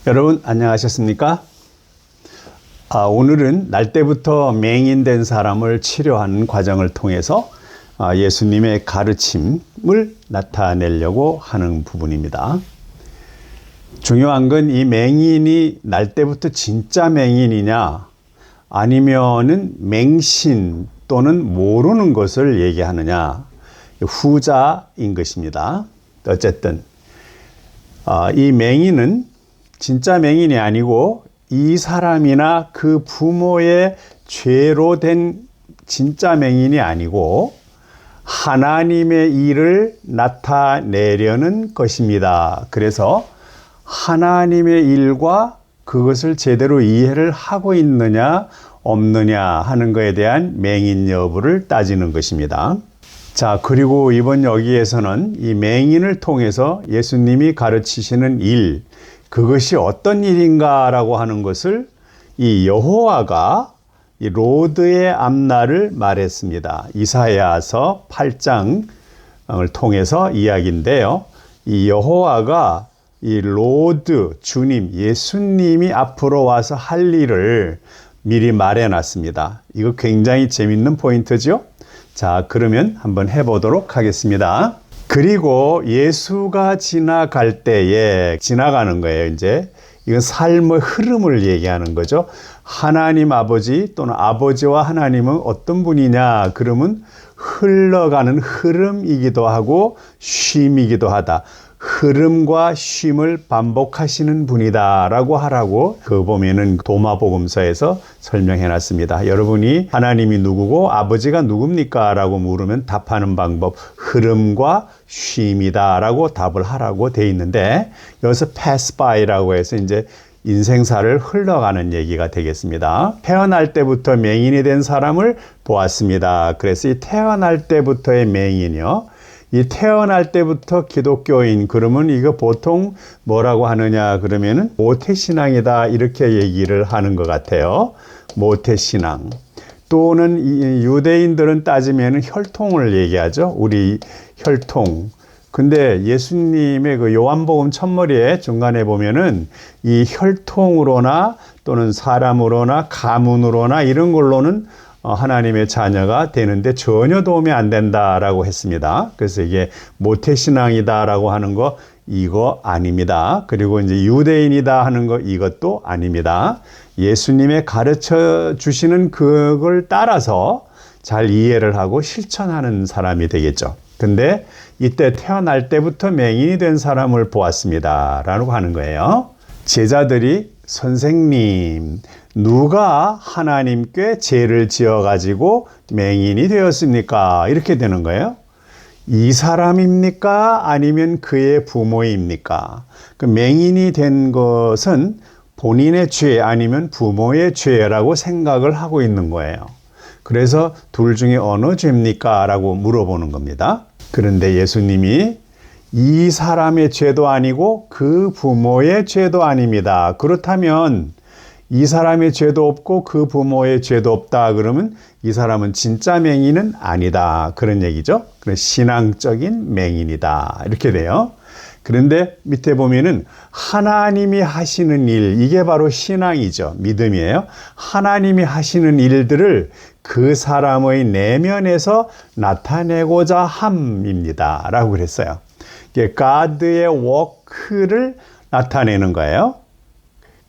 여러분 안녕하셨습니까? 오늘은 날 때부터 맹인된 사람을 치료하는 과정을 통해서 예수님의 가르침을 나타내려고 하는 부분입니다. 중요한 건 이 맹인이 날 때부터 진짜 맹인이냐 아니면은 맹신 또는 모르는 것을 얘기하느냐, 후자인 것입니다. 어쨌든 이 맹인은 진짜 맹인이 아니고 이 사람이나 그 부모의 죄로 된 진짜 맹인이 아니고 하나님의 일을 나타내려는 것입니다. 그래서 하나님의 일과 그것을 제대로 이해를 하고 있느냐 없느냐 하는 것에 대한 맹인 여부를 따지는 것입니다. 자, 그리고 이번 여기에서는 이 맹인을 통해서 예수님이 가르치시는 일, 그것이 어떤 일인가라고 하는 것을 이 여호와가 이 로드의 앞날을 말했습니다. 이사야서 8장을 통해서 이야기인데요. 이 여호와가 이 로드, 주님, 예수님이 앞으로 와서 할 일을 미리 말해놨습니다. 이거 굉장히 재밌는 포인트죠? 자, 그러면 한번 해보도록 하겠습니다. 그리고 예수가 지나갈 때에 지나가는 거예요. 이제 이건 삶의 흐름을 얘기하는 거죠. 하나님 아버지 또는 아버지와 하나님은 어떤 분이냐 그러면 흘러가는 흐름이기도 하고 쉼이기도 하다. 흐름과 쉼을 반복하시는 분이다 라고 하라고 그 보면은 도마복음서에서 설명해 놨습니다. 여러분이 하나님이 누구고 아버지가 누굽니까? 라고 물으면 답하는 방법, 흐름과 쉼이다 라고 답을 하라고 돼 있는데, 여기서 pass by라고 해서 이제 인생사를 흘러가는 얘기가 되겠습니다. 태어날 때부터 맹인이 된 사람을 보았습니다. 그래서 이 태어날 때부터의 맹인이요, 이 태어날 때부터 기독교인, 그러면 이거 보통 뭐라고 하느냐 그러면은 모태신앙이다 이렇게 얘기를 하는 것 같아요. 모태신앙. 또는 이 유대인들은 따지면은 혈통을 얘기하죠. 우리 혈통. 근데 예수님의 그 요한복음 첫머리에 중간에 보면은 이 혈통으로나 또는 사람으로나 가문으로나 이런 걸로는 하나님의 자녀가 되는데 전혀 도움이 안 된다라고 했습니다. 그래서 이게 모태신앙이다라고 하는 거 이거 아닙니다. 그리고 이제 유대인이다 하는 거 이것도 아닙니다. 예수님의 가르쳐 주시는 그걸 따라서 잘 이해를 하고 실천하는 사람이 되겠죠. 근데 이때 태어날 때부터 맹인이 된 사람을 보았습니다 라고 하는 거예요. 제자들이 선생님, 누가 하나님께 죄를 지어가지고 맹인이 되었습니까? 이렇게 되는 거예요. 이 사람입니까? 아니면 그의 부모입니까? 그 맹인이 된 것은 본인의 죄 아니면 부모의 죄라고 생각을 하고 있는 거예요. 그래서 둘 중에 어느 죄입니까? 라고 물어보는 겁니다. 그런데 예수님이 이 사람의 죄도 아니고 그 부모의 죄도 아닙니다. 그렇다면 이 사람의 죄도 없고 그 부모의 죄도 없다 그러면 이 사람은 진짜 맹인은 아니다 그런 얘기죠. 그래서 신앙적인 맹인이다 이렇게 돼요. 그런데 밑에 보면은 하나님이 하시는 일, 이게 바로 신앙이죠. 믿음이에요. 하나님이 하시는 일들을 그 사람의 내면에서 나타내고자 함입니다 라고 그랬어요. God의 워크를 나타내는 거예요.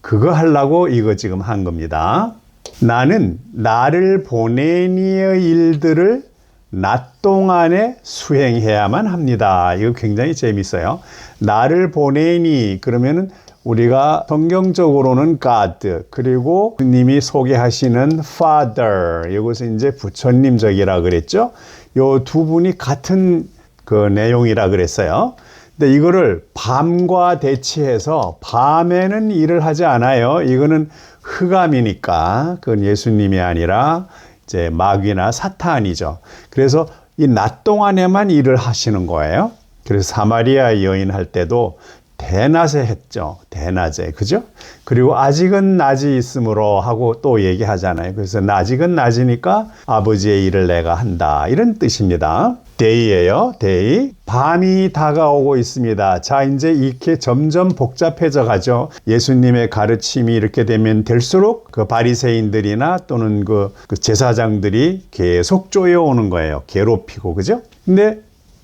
그거 하려고 이거 지금 한 겁니다. 나는 나를 보내니의 일들을 낮 동안에 수행해야만 합니다. 이거 굉장히 재밌어요. 나를 보내니 그러면은 우리가 성경적으로는 God, 그리고 주님이 소개하시는 Father, 이것은 이제 부처님적이라 그랬죠. 요 두 분이 같은 그 내용이라 그랬어요. 근데 이거를 밤과 대치해서 밤에는 일을 하지 않아요. 이거는 흑암이니까 그건 예수님이 아니라 이제 마귀나 사탄이죠. 그래서 이 낮 동안에만 일을 하시는 거예요. 그래서 사마리아 여인 할 때도 대낮에 했죠. 대낮에. 그죠? 그리고 아직은 낮이 있으므로 하고 또 얘기하잖아요. 그래서 아직은 낮이니까 아버지의 일을 내가 한다. 이런 뜻입니다. day예요. day. 밤이 다가오고 있습니다. 자, 이제 이렇게 점점 복잡해져 가죠. 예수님의 가르침이 이렇게 되면 될수록 그 바리새인들이나 또는 그 제사장들이 계속 쪼여오는 거예요. 괴롭히고, 그죠? 근데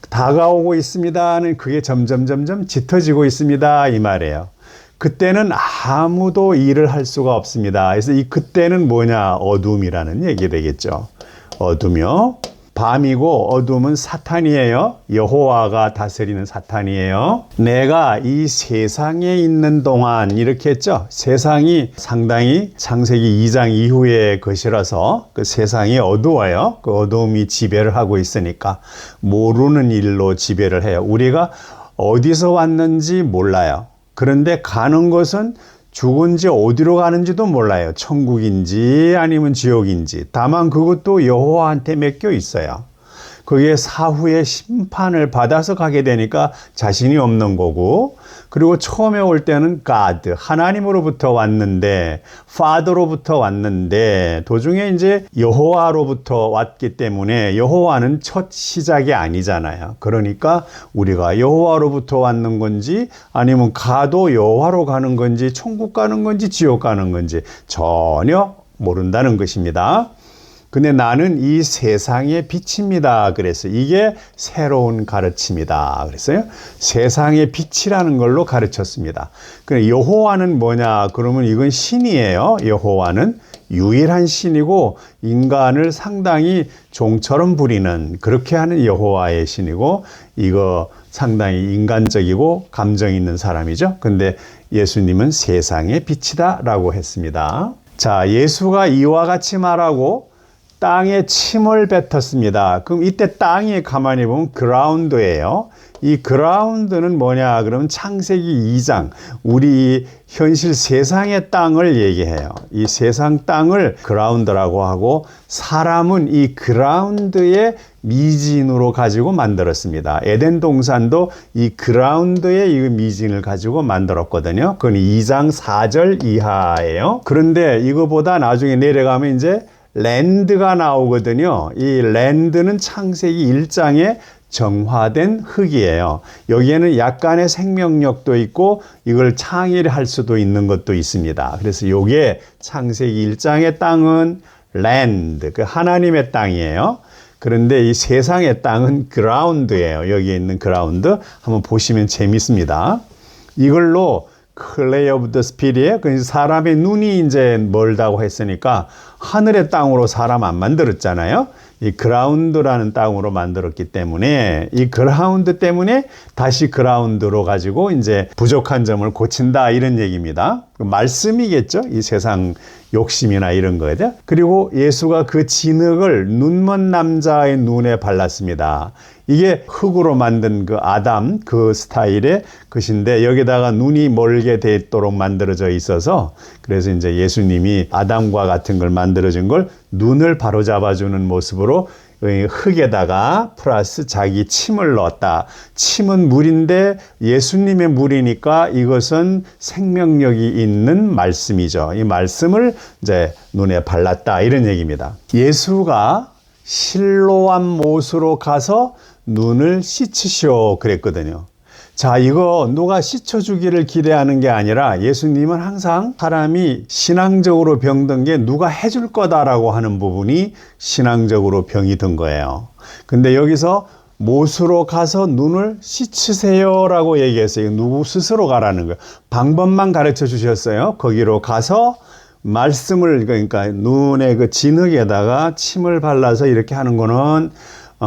다가오고 있습니다는 그게 점점 짙어지고 있습니다. 이 말이에요. 그때는 아무도 일을 할 수가 없습니다. 그래서 이 그때는 뭐냐? 어둠이라는 얘기 되겠죠. 어둠이요. 밤이고 어둠은 사탄이에요. 여호와가 다스리는 사탄이에요. 내가 이 세상에 있는 동안 이렇게 했죠. 세상이 상당히 창세기 2장 이후의 것이라서 그 세상이 어두워요. 그 어둠이 지배를 하고 있으니까 모르는 일로 지배를 해요. 우리가 어디서 왔는지 몰라요. 그런데 가는 것은 죽은지 어디로 가는지도 몰라요. 천국인지 아니면 지옥인지. 다만 그것도 여호와한테 맡겨 있어요. 그게 사후에 심판을 받아서 가게 되니까 자신이 없는 거고, 그리고 처음에 올 때는 God, 하나님으로부터 왔는데, Father로부터 왔는데, 도중에 이제 여호와로부터 왔기 때문에 여호와는 첫 시작이 아니잖아요. 그러니까 우리가 여호와로부터 왔는 건지 아니면 가도 여호와로 가는 건지 천국 가는 건지 지옥 가는 건지 전혀 모른다는 것입니다. 근데 나는 이 세상의 빛입니다. 그래서 이게 새로운 가르침이다. 그랬어요. 세상의 빛이라는 걸로 가르쳤습니다. 그래 여호와는 뭐냐? 그러면 이건 신이에요. 여호와는 유일한 신이고 인간을 상당히 종처럼 부리는 그렇게 하는 여호와의 신이고 이거 상당히 인간적이고 감정 있는 사람이죠. 근데 예수님은 세상의 빛이다라고 했습니다. 자, 예수가 이와 같이 말하고 땅에 침을 뱉었습니다. 그럼 이때 땅이 가만히 보면 그라운드예요. 이 그라운드는 뭐냐? 그러면 창세기 2장 우리 현실 세상의 땅을 얘기해요. 이 세상 땅을 그라운드라고 하고 사람은 이 그라운드의 미진으로 가지고 만들었습니다. 에덴 동산도 이 그라운드의 이 미진을 가지고 만들었거든요. 그건 2장 4절 이하예요. 그런데 이거보다 나중에 내려가면 이제 랜드가 나오거든요. 이 랜드는 창세기 1장에 정화된 흙이에요. 여기에는 약간의 생명력도 있고 이걸 창의할 수도 있는 것도 있습니다. 그래서 이게 창세기 1장의 땅은 랜드, 그 하나님의 땅이에요. 그런데 이 세상의 땅은 그라운드예요. 여기에 있는 그라운드 한번 보시면 재밌습니다. 이걸로 클레이 오브 더 스피릿이에요. 사람의 눈이 이제 멀다고 했으니까 하늘의 땅으로 사람 안 만들었잖아요. 이 그라운드라는 땅으로 만들었기 때문에 이 그라운드 때문에 다시 그라운드로 가지고 이제 부족한 점을 고친다 이런 얘기입니다. 말씀이겠죠. 이 세상 욕심이나 이런 거죠. 그리고 예수가 그 진흙을 눈먼 남자의 눈에 발랐습니다. 이게 흙으로 만든 그 아담 그 스타일의 것인데 여기다가 눈이 멀게 되도록 만들어져 있어서 그래서 이제 예수님이 아담과 같은 걸 만들어준 걸 눈을 바로잡아주는 모습으로 흙에다가 플러스 자기 침을 넣었다. 침은 물인데 예수님의 물이니까 이것은 생명력이 있는 말씀이죠. 이 말씀을 이제 눈에 발랐다 이런 얘기입니다. 예수가 실로암 못으로 가서 눈을 씻으시오 그랬거든요. 자, 이거 누가 씻어주기를 기대하는 게 아니라 예수님은 항상 사람이 신앙적으로 병든 게 누가 해줄 거다라고 하는 부분이 신앙적으로 병이 든 거예요. 근데 여기서 못으로 가서 눈을 씻으세요라고 얘기했어요. 누구 스스로 가라는 거예요. 방법만 가르쳐 주셨어요. 거기로 가서 말씀을 그러니까 눈의 그 진흙에다가 침을 발라서 이렇게 하는 거는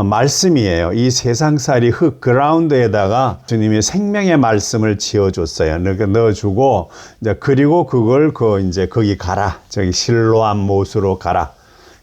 말씀이에요. 이 세상살이 흙 그라운드에다가 주님이 생명의 말씀을 지어줬어요. 넣어주고 이제 그리고 그걸 이제 거기 가라. 저기 실로암 못으로 가라.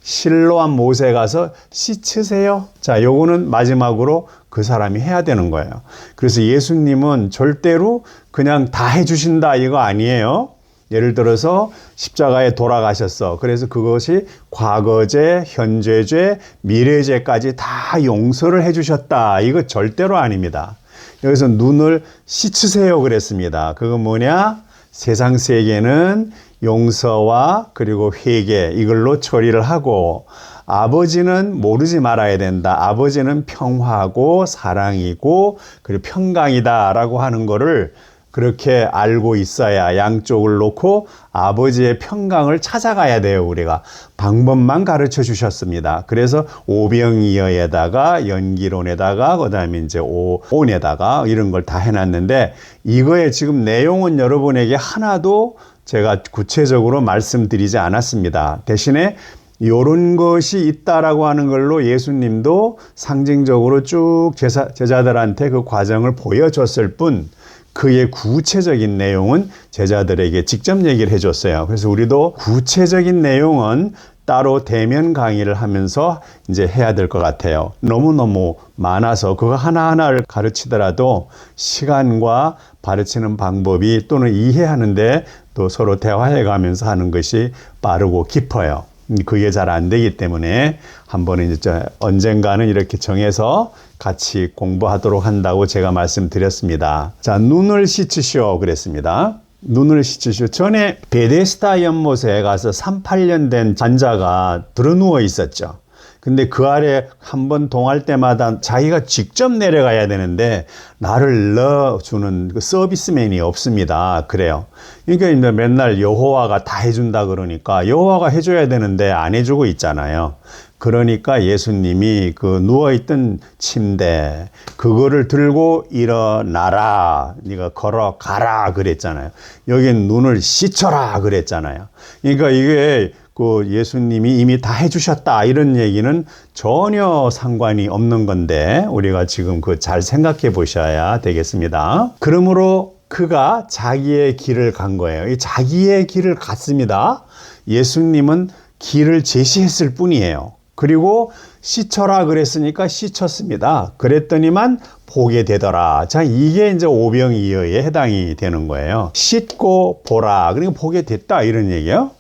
실로암 못에 가서 씻으세요. 자, 요거는 마지막으로 그 사람이 해야 되는 거예요. 그래서 예수님은 절대로 그냥 다 해주신다 이거 아니에요. 예를 들어서 십자가에 돌아가셨어. 그래서 그것이 과거죄, 현재죄, 미래죄까지 다 용서를 해주셨다. 이거 절대로 아닙니다. 여기서 눈을 씻으세요 그랬습니다. 그건 뭐냐? 세상 세계는 용서와 그리고 회개 이걸로 처리를 하고 아버지는 모르지 말아야 된다. 아버지는 평화고 사랑이고 그리고 평강이다라고 하는 거를 그렇게 알고 있어야 양쪽을 놓고 아버지의 평강을 찾아가야 돼요. 우리가 방법만 가르쳐 주셨습니다. 그래서 오병이어에다가 연기론에다가 그다음에 이제 오온에다가 이런 걸 다 해놨는데 이거의 지금 내용은 여러분에게 하나도 제가 구체적으로 말씀드리지 않았습니다. 대신에 이런 것이 있다라고 하는 걸로 예수님도 상징적으로 쭉 제자들한테 그 과정을 보여줬을 뿐 그의 구체적인 내용은 제자들에게 직접 얘기를 해줬어요. 그래서 우리도 구체적인 내용은 따로 대면 강의를 하면서 이제 해야 될 것 같아요. 너무너무 많아서 그거 하나하나를 가르치더라도 시간과 가르치는 방법이 또는 이해하는데 또 서로 대화해 가면서 하는 것이 빠르고 깊어요. 그게 잘 안 되기 때문에 한번은 이제 언젠가는 이렇게 정해서 같이 공부하도록 한다고 제가 말씀드렸습니다. 자, 눈을 씻으시오 그랬습니다. 눈을 씻으시오. 전에 베데스다 연못에 가서 38년 된 환자가 드러누워 있었죠. 근데 그 아래 한번 동할 때마다 자기가 직접 내려가야 되는데 나를 넣어주는 그 서비스맨이 없습니다. 그래요. 그러니까 이제 맨날 여호와가 다 해준다 그러니까 여호와가 해줘야 되는데 안 해주고 있잖아요. 그러니까 예수님이 그 누워있던 침대 그거를 들고 일어나라, 네가 걸어가라 그랬잖아요. 여긴 눈을 씻어라 그랬잖아요. 그러니까 이게 그 예수님이 이미 다 해주셨다 이런 얘기는 전혀 상관이 없는 건데 우리가 지금 그 잘 생각해 보셔야 되겠습니다. 그러므로 그가 자기의 길을 간 거예요. 이 자기의 길을 갔습니다. 예수님은 길을 제시했을 뿐이에요. 그리고 씻어라 그랬으니까 씻었습니다. 그랬더니만 보게 되더라. 자, 이게 이제 오병이어에 해당이 되는 거예요. 씻고 보라. 그러니까 보게 됐다 이런 얘기예요.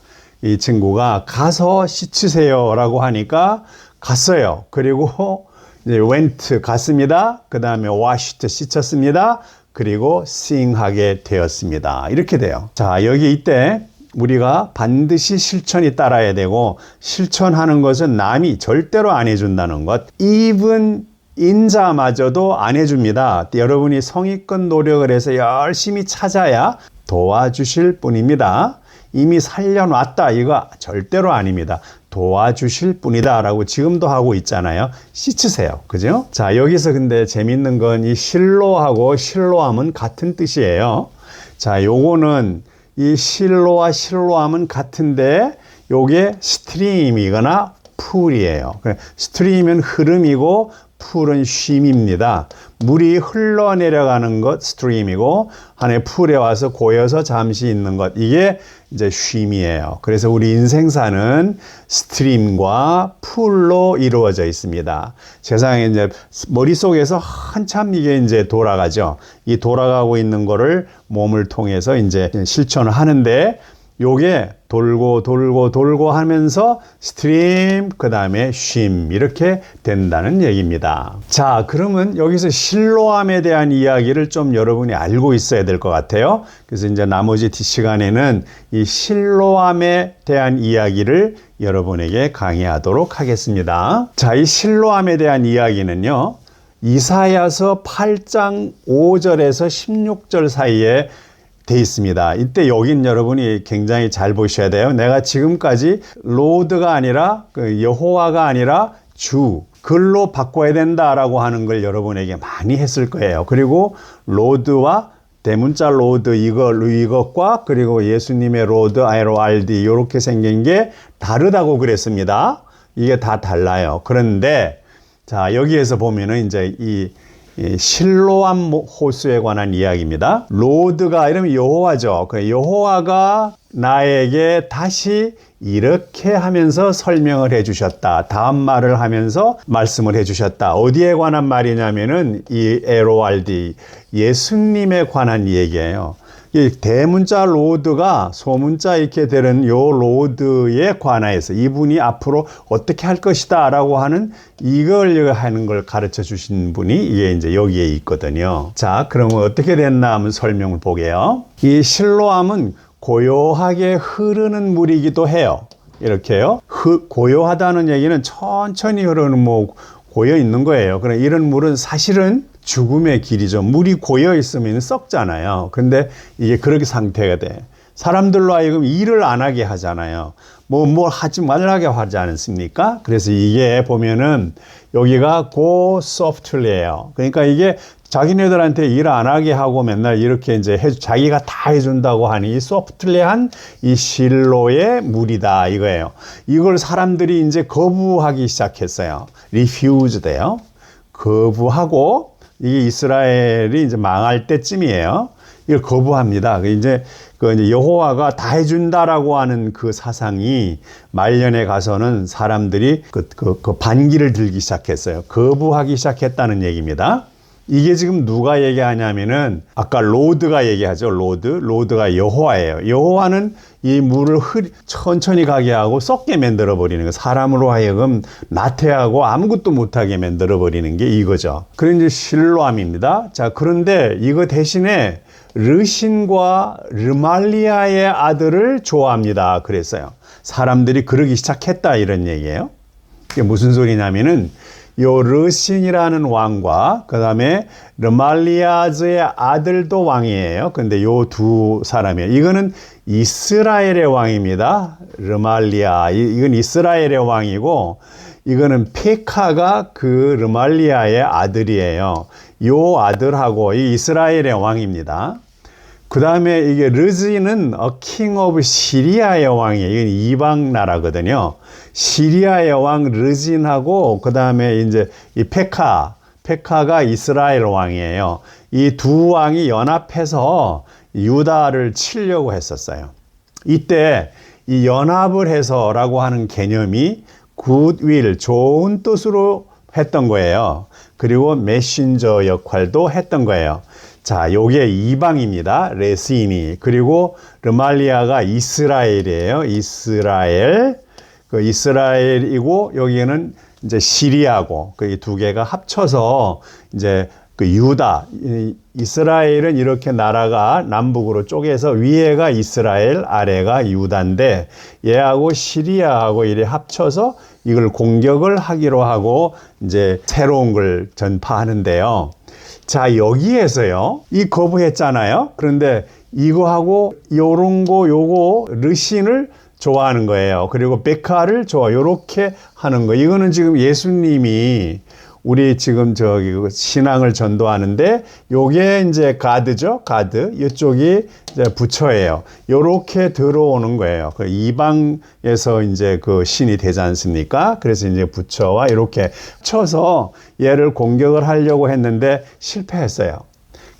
이 친구가 가서 씻으세요 라고 하니까 갔어요. 그리고 이제 went 갔습니다. 그 다음에 washed 씻었습니다. 그리고 seeing하게 되었습니다. 이렇게 돼요. 자, 여기 이때 우리가 반드시 실천이 따라야 되고 실천하는 것은 남이 절대로 안 해준다는 것. even 인자마저도 안 해줍니다. 여러분이 성의껏 노력을 해서 열심히 찾아야 도와주실 뿐입니다. 이미 살려놨다 이거 절대로 아닙니다. 도와주실 뿐이다 라고 지금도 하고 있잖아요. 씻으세요. 그죠? 자, 여기서 근데 재밌는 건 이 실로하고 실로함은 같은 뜻이에요. 자, 요거는 이 실로와 실로함은 같은데 요게 스트림이거나 풀이에요. 스트림은 흐름이고 풀은 쉼입니다. 물이 흘러내려가는 것 스트림이고 한해 풀에 와서 고여서 잠시 있는 것 이게 이제 쉼이에요. 그래서 우리 인생사는 스트림과 풀로 이루어져 있습니다. 세상에 이제 머릿속에서 한참 이게 이제 돌아가죠. 이 돌아가고 있는 거를 몸을 통해서 이제 실천을 하는데 요게 돌고 하면서 스트림 그 다음에 쉼 이렇게 된다는 얘기입니다. 자, 그러면 여기서 실로함에 대한 이야기를 좀 여러분이 알고 있어야 될 것 같아요. 그래서 이제 나머지 시간에는 이 실로함에 대한 이야기를 여러분에게 강의하도록 하겠습니다. 자, 이 실로함에 대한 이야기는요, 이사야서 8장 5절에서 16절 사이에 돼 있습니다. 이때 여긴 여러분이 굉장히 잘 보셔야 돼요. 내가 지금까지 로드가 아니라 여호와가 아니라 주 글로 바꿔야 된다라고 하는 걸 여러분에게 많이 했을 거예요. 그리고 로드와 대문자 로드 이것과 그리고 예수님의 로드 RORD 이렇게 생긴 게 다르다고 그랬습니다. 이게 다 달라요. 그런데 자, 여기에서 보면은 이제 이 실로암 호수에 관한 이야기입니다. 로드가 이러면 여호와죠. 여호와가 나에게 다시 이렇게 하면서 설명을 해주셨다. 다음 말을 하면서 말씀을 해주셨다. 어디에 관한 말이냐면은 이 LORD 예수님에 관한 얘기예요. 이 대문자 로드가 소문자 이렇게 되는 요 로드에 관하여서 이분이 앞으로 어떻게 할 것이다 라고 하는 이걸 하는 걸 가르쳐 주신 분이 이게 이제 여기에 있거든요. 자, 그러면 어떻게 됐나 하면 설명을 보게요. 이 실로암은 고요하게 흐르는 물이기도 해요. 이렇게요. 고요하다는 얘기는 천천히 흐르는 고여 있는 거예요. 그러나 이런 물은 사실은 죽음의 길이죠. 물이 고여 있으면 썩잖아요. 근데 이게 그렇게 상태가 돼. 사람들로 하여금 일을 안 하게 하잖아요. 뭘 하지 말라게 하지 않습니까? 그래서 이게 보면은 여기가 go softly예요. 그러니까 이게 자기네들한테 일 안 하게 하고 맨날 이렇게 이제 자기가 다 해준다고 하니 이 소프트리한 이 실로의 물이다 이거예요. 이걸 사람들이 이제 거부하기 시작했어요. refuse 돼요. 거부하고 이게 이스라엘이 이제 망할 때쯤이에요. 이걸 거부합니다. 이제 여호와가 다 해준다라고 하는 그 사상이 말년에 가서는 사람들이 그 반기를 들기 시작했어요. 거부하기 시작했다는 얘기입니다. 이게 지금 누가 얘기하냐면은 아까 로드가 얘기하죠. 로드가 여호와예요. 여호와는 이 물을 천천히 가게 하고 썩게 만들어 버리는 거. 사람으로 하여금 나태하고 아무것도 못하게 만들어 버리는 게 이거죠. 그런 이제 실로암입니다. 자, 그런데 이거 대신에 르신과 르말리아의 아들을 좋아합니다. 그랬어요. 사람들이 그러기 시작했다 이런 얘기예요. 이게 무슨 소리냐면은 요 르신이라는 왕과 그 다음에 르말리아즈의 아들도 왕이에요. 근데 요 두 사람이에요. 이거는 이스라엘의 왕입니다. 르말리아. 이건 이스라엘의 왕이고 이거는 페카가 그 르말리아의 아들이에요. 요 아들하고 이 이스라엘의 왕입니다. 그 다음에 이게 르진은 king of 시리아의 왕이에요. 이건 이방 나라거든요. 시리아의 왕 르진하고 그 다음에 이제 이 페카가 이스라엘 왕이에요. 이 두 왕이 연합해서 유다를 치려고 했었어요. 이때 이 연합을 해서라고 하는 개념이 굿윌, 좋은 뜻으로 했던 거예요. 그리고 메신저 역할도 했던 거예요. 자, 요게 이방입니다. 레시니. 그리고 르말리아가 이스라엘이에요. 이스라엘이고 여기에는 이제 시리아고 그 두 개가 합쳐서 이제 그 유다. 이스라엘은 이렇게 나라가 남북으로 쪼개서 위에가 이스라엘, 아래가 유다인데 얘하고 시리아하고 이래 합쳐서 이걸 공격을 하기로 하고 이제 새로운 걸 전파하는데요. 자, 여기에서요. 이 거부했잖아요. 그런데 이거하고 요거 르신을 좋아하는 거예요. 그리고 베카를 요렇게 하는 거. 이거는 지금 예수님이 우리 지금 신앙을 전도하는데 요게 이제 가드죠. 가드. 이쪽이 이제 부처예요. 요렇게 들어오는 거예요. 그 이방에서 이제 그 신이 되지 않습니까? 그래서 이제 부처와 이렇게 쳐서 얘를 공격을 하려고 했는데 실패했어요.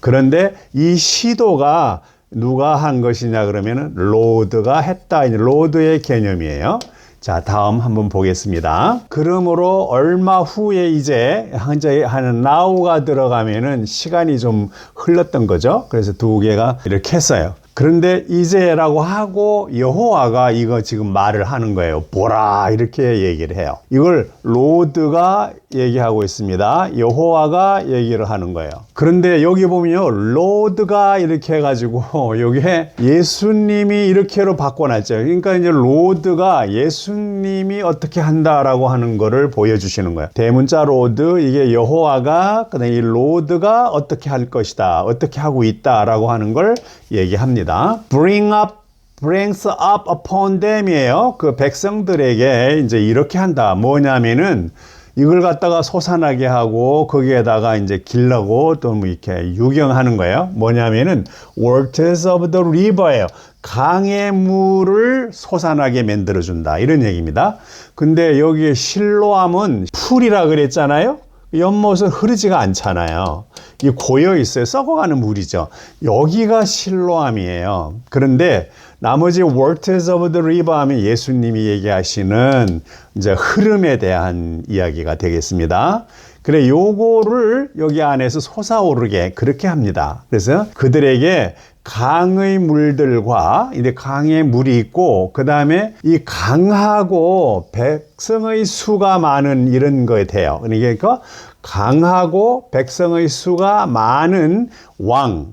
그런데 이 시도가 누가 한 것이냐 그러면은 로드가 했다. 로드의 개념이에요. 자, 다음 한번 보겠습니다. 그러므로 얼마 후에 이제 하는 now가 들어가면은 시간이 좀 흘렀던 거죠. 그래서 두 개가 이렇게 했어요. 그런데 이제라고 하고 여호와가 이거 지금 말을 하는 거예요. 보라 이렇게 얘기를 해요. 이걸 로드가 얘기하고 있습니다. 여호와가 얘기를 하는 거예요. 그런데 여기 보면요. 로드가 이렇게 해가지고 여기에 예수님이 이렇게로 바꿔놨죠. 그러니까 이제 로드가 예수님이 어떻게 한다라고 하는 거를 보여주시는 거예요. 대문자 로드 이게 여호와가 그다음에 이 로드가 어떻게 할 것이다. 어떻게 하고 있다라고 하는 걸 얘기합니다. brings up upon them이에요. 그 백성들에게 이제 이렇게 한다. 뭐냐면은 이걸 갖다가 솟아나게 하고 거기에다가 이제 길라고 또 뭐 이렇게 유경하는 거예요. 뭐냐면은 waters of the river예요. 강의 물을 솟아나게 만들어준다. 이런 얘기입니다. 근데 여기에 실로암은 풀이라 그랬잖아요. 연못은 흐르지가 않잖아요. 이 고여 있어요. 썩어가는 물이죠. 여기가 실로암이에요. 그런데 나머지 waters of the river 하면 예수님이 얘기하시는 이제 흐름에 대한 이야기가 되겠습니다. 그래, 요거를 여기 안에서 솟아오르게 그렇게 합니다. 그래서 그들에게 강의 물들과 이제 강의 물이 있고 그 다음에 이 강하고 백성의 수가 많은 이런 거에 돼요. 그러니까 강하고 백성의 수가 많은 왕,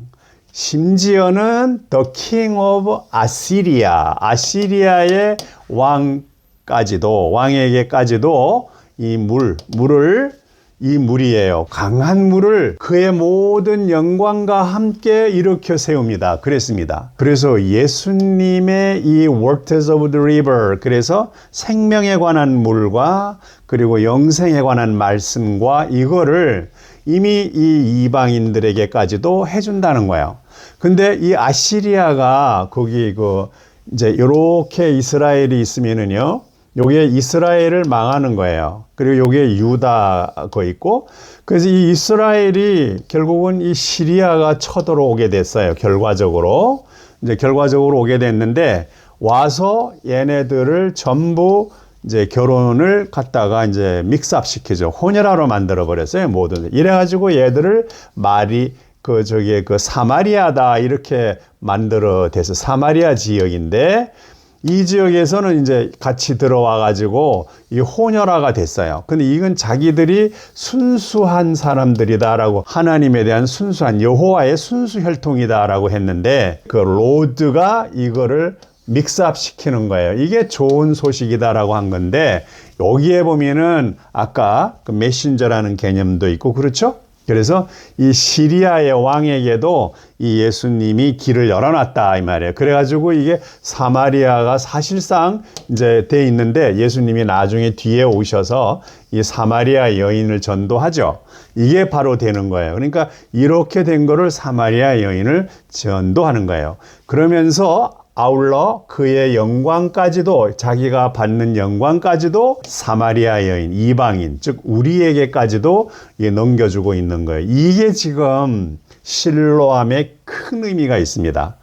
심지어는 the king of 아시리아의 왕 왕에게까지도 이 물이에요. 강한 물을 그의 모든 영광과 함께 일으켜 세웁니다. 그랬습니다. 그래서 예수님의 이 waters of the river, 그래서 생명에 관한 물과 그리고 영생에 관한 말씀과 이거를 이미 이 이방인들에게까지도 해준다는 거예요. 근데 이 아시리아가 거기 이제 요렇게 이스라엘이 있으면은요, 요게 이스라엘을 망하는 거예요. 그리고 요게 유다 거 있고, 그래서 이 이스라엘이 결국은 이 시리아가 쳐들어오게 됐어요. 결과적으로 오게 됐는데, 와서 얘네들을 전부 이제 결혼을 갖다가 이제 믹스업 시키죠. 혼혈아로 만들어 버렸어요. 모든. 이래가지고 얘들을 사마리아다 이렇게 만들어 돼서 사마리아 지역인데, 이 지역에서는 이제 같이 들어와 가지고 이 혼혈아가 됐어요. 근데 이건 자기들이 순수한 사람들이다라고, 하나님에 대한 순수한 여호와의 순수 혈통이다라고 했는데, 그 로드가 이거를 믹스업 시키는 거예요. 이게 좋은 소식이다라고 한 건데, 여기에 보면은 아까 그 메신저라는 개념도 있고, 그렇죠? 그래서 이 시리아의 왕에게도 이 예수님이 길을 열어놨다 이 말이에요. 그래가지고 이게 사마리아가 사실상 이제 돼 있는데, 예수님이 나중에 뒤에 오셔서 이 사마리아 여인을 전도하죠. 이게 바로 되는 거예요. 그러니까 이렇게 된 거를 사마리아 여인을 전도하는 거예요. 그러면서 아울러 그의 영광까지도, 자기가 받는 영광까지도 사마리아 여인, 이방인, 즉 우리에게까지도 넘겨주고 있는 거예요. 이게 지금 실로암에 큰 의미가 있습니다.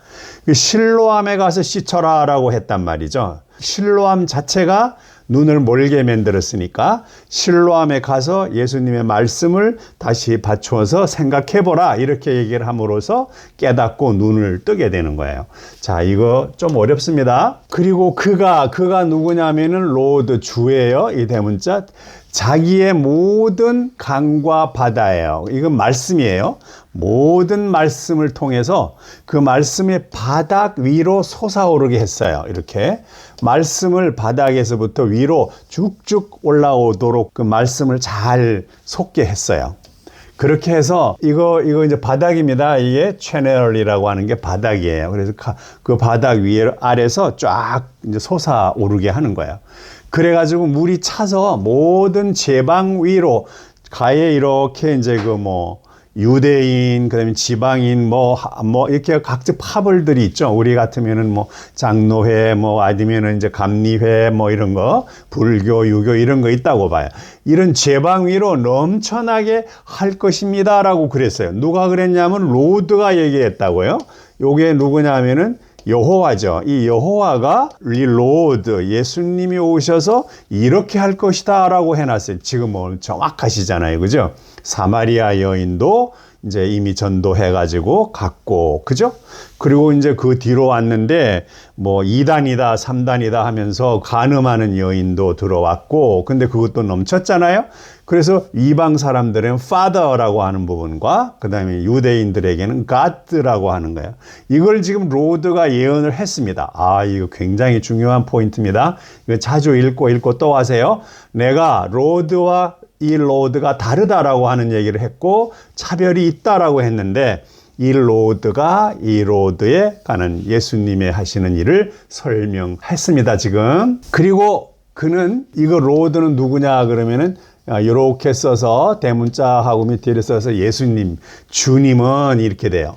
실로암에 가서 씻어라 라고 했단 말이죠. 실로암 자체가 눈을 멀게 만들었으니까 실로암에 가서 예수님의 말씀을 다시 받추어서 생각해보라 이렇게 얘기를 함으로써 깨닫고 눈을 뜨게 되는 거예요. 자, 이거 좀 어렵습니다. 그리고 그가 누구냐면은 로드, 주예요. 이 대문자. 자기의 모든 강과 바다예요. 이건 말씀이에요. 모든 말씀을 통해서 그 말씀의 바닥 위로 솟아오르게 했어요. 이렇게 말씀을 바닥에서부터 위로 쭉쭉 올라오도록 그 말씀을 잘 솟게 했어요. 그렇게 해서 이거 이제 바닥입니다. 이게 채널이라고 하는 게 바닥이에요. 그래서 그 바닥 위에 아래서 쫙 이제 솟아오르게 하는 거예요. 그래가지고 물이 차서 모든 제방 위로 가에 이렇게 이제 유대인, 그 다음에 지방인, 이렇게 각종 파벌들이 있죠. 우리 같으면은 장로회, 아니면은 이제 감리회, 이런 거, 불교, 유교 이런 거 있다고 봐요. 이런 제방 위로 넘쳐나게 할 것입니다라고 그랬어요. 누가 그랬냐면 로드가 얘기했다고요. 요게 누구냐면은 여호와죠. 이 여호와가 로드, 예수님이 오셔서 이렇게 할 것이다 라고 해놨어요. 지금 정확하시잖아요. 그죠? 사마리아 여인도 이제 이미 전도해가지고 갔고, 그죠? 그리고 이제 그 뒤로 왔는데, 2단이다, 3단이다 하면서 간음하는 여인도 들어왔고, 근데 그것도 넘쳤잖아요? 그래서 이방 사람들은 father라고 하는 부분과, 그 다음에 유대인들에게는 god라고 하는 거예요. 이걸 지금 로드가 예언을 했습니다. 이거 굉장히 중요한 포인트입니다. 이거 자주 읽고 또 하세요. 내가 이 로드가 다르다라고 하는 얘기를 했고 차별이 있다라고 했는데 이 로드에 가는 예수님의 하시는 일을 설명했습니다. 지금. 그리고 이거 로드는 누구냐 그러면은 이렇게 써서 대문자하고 밑에 써서 예수님, 주님은 이렇게 돼요.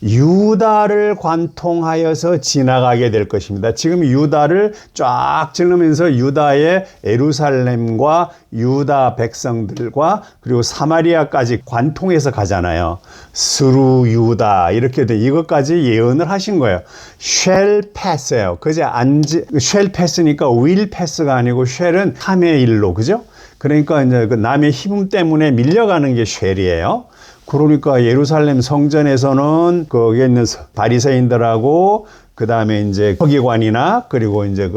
유다를 관통하여서 지나가게 될 것입니다. 지금 유다를 쫙 찔르면서 유다의 예루살렘과 유다 백성들과 그리고 사마리아까지 관통해서 가잖아요. 스루 유다 이렇게 돼. 이것까지 예언을 하신 거예요. shall pass예요. shall pass니까 will pass가 아니고 shall은 3의 1로, 그죠? 그러니까 이제 그 남의 힘 때문에 밀려가는 게 shall이에요. 그러니까 예루살렘 성전에서는 거기에 있는 바리새인들하고 그 다음에 이제 서기관이나 그리고 이제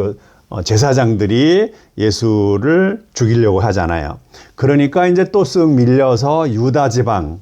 제사장들이 예수를 죽이려고 하잖아요. 그러니까 이제 또 쓱 밀려서 유다 지방,